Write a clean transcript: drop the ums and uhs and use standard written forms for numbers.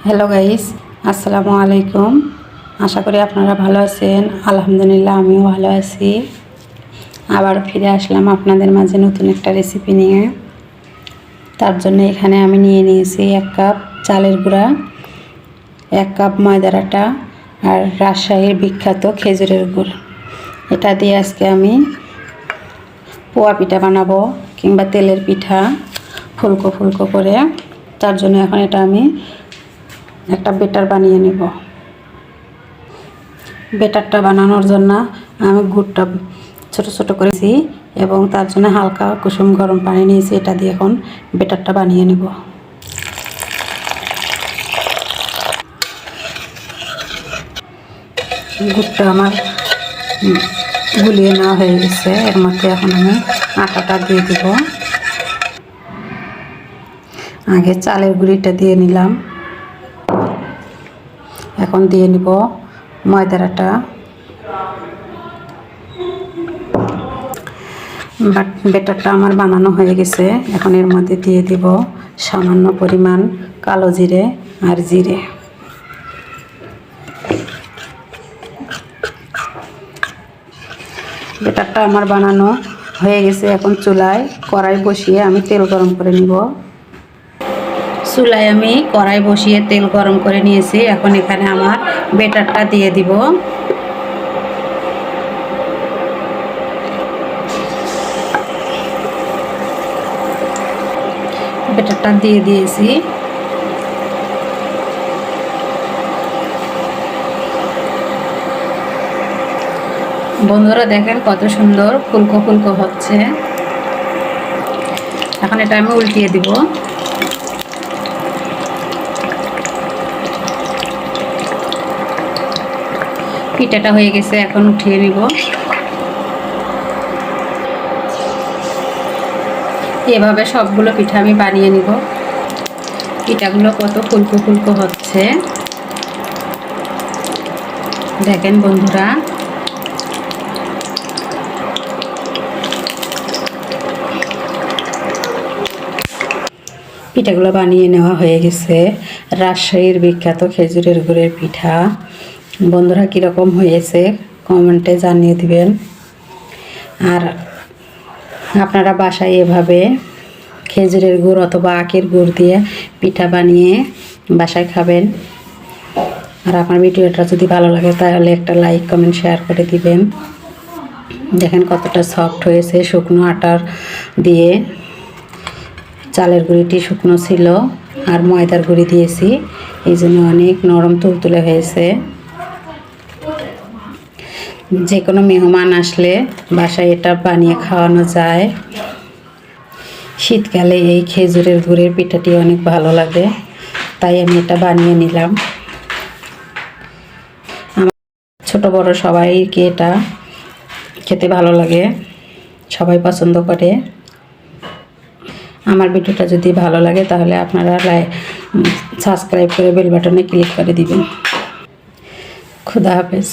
Hello guys, আসসালামু আলাইকুম। আশা করি আপনারা ভালো আছেন। আলহামদুলিল্লাহ আমিও ভালো আছি। আবার ফিরে আসলাম আপনাদের মাঝে নতুন একটা রেসিপি নিয়ে। তার জন্য এখানে আমি নিয়ে নিয়েছি 1 কাপ চালের গুঁড়া, 1 কাপ ময়দার আটা আর রাজশাহীর বিখ্যাত খেজুরের গুড়। এটা দিয়ে আজকে আমি পোয়া পিঠা বানাবো কিংবা তেলের পিঠা ফুলকো ফুলকো করে। তার জন্য এখন এটা আমি একটা বেটার বানিয়ে নেব। বেটারটা বানানোর জন্য আমি গুড়টা ছোট ছোট করেছি এবং তার জন্য হালকা কুসুম গরম পানি নিয়েছি। এটা দিয়ে এখন বেটারটা বানিয়ে নেব। গুড়টা আমার গুলিয়ে নেওয়া হয়ে গেছে। এর মধ্যে এখন আমি আটাটা দিয়ে দেব। আগে চালের গুঁড়িটা দিয়ে নিলাম, এখন দিয়ে নিব ময়দার আটা। বেটারটা আমার বানানো হয়ে গেছে। এখন এর মধ্যে দিয়ে দিব সামান্য পরিমাণ কালো জিরে আর জিরে। বেটারটা আমার বানানো হয়ে গেছে। এখন চুলায় কড়াই বসিয়ে আমি তেল গরম করে নিব। চুলায় আমি কড়াই বসিয়ে তেল গরম করে নিয়েছি। এখন এখানে আমার বেটারটা দিয়ে দিব। বেটারটা দিয়ে দিয়েছি। বন্ধুরা দেখেন কত সুন্দর ফুলকো ফুলকো হচ্ছে। এখন এটা আমি উল্টিয়ে দিব। পিঠাটা হয়ে গেছে, এখন উঠিয়ে নিব। এভাবে সবগুলো পিঠা আমি বানিয়ে নিব। পিঠাগুলো কত ফুলকো ফুলকো হচ্ছে দেখেন বন্ধুরা। পিঠাগুলো বানিয়ে নেওয়া হয়ে গেছে। রাজশাহীর বিখ্যাত খেজুরের গুড়ের পিঠা। বন্ধুরা কীরকম হয়েছে কমেন্টে জানিয়ে দিবেন। আর আপনারা বাসায় এভাবে খেজুরের গুড় অথবা আখের গুড় দিয়ে পিঠা বানিয়ে বাসায় খাবেন। আর আমার ভিডিওটা যদি ভালো লাগে তাহলে একটা লাইক কমেন্ট শেয়ার করে দিবেন। দেখেন কতটা সফট হয়েছে। শুকনো আটার দিয়ে, চালের গুঁড়িটি শুকনো ছিল আর ময়দার গুঁড়ি দিয়েছি, এই জন্য অনেক নরম তুলতুলে হয়েছে। যে কোনো মেহমান আসলে বাসায় এটা বানিয়ে খাওয়ানো যায়। শীতকালে এই খেজুরের গুড়ের পিঠাটি অনেক ভালো লাগে, তাই আমি এটা বানিয়ে নিলাম। আমার ছোট বড় সবাইকে এটা খেতে ভালো লাগে, সবাই পছন্দ করে। আমার ভিডিওটা যদি ভালো লাগে তাহলে আপনারা সাবস্ক্রাইব করে বেল বাটনে ক্লিক করে দিবেন। খুদা হাফেজ।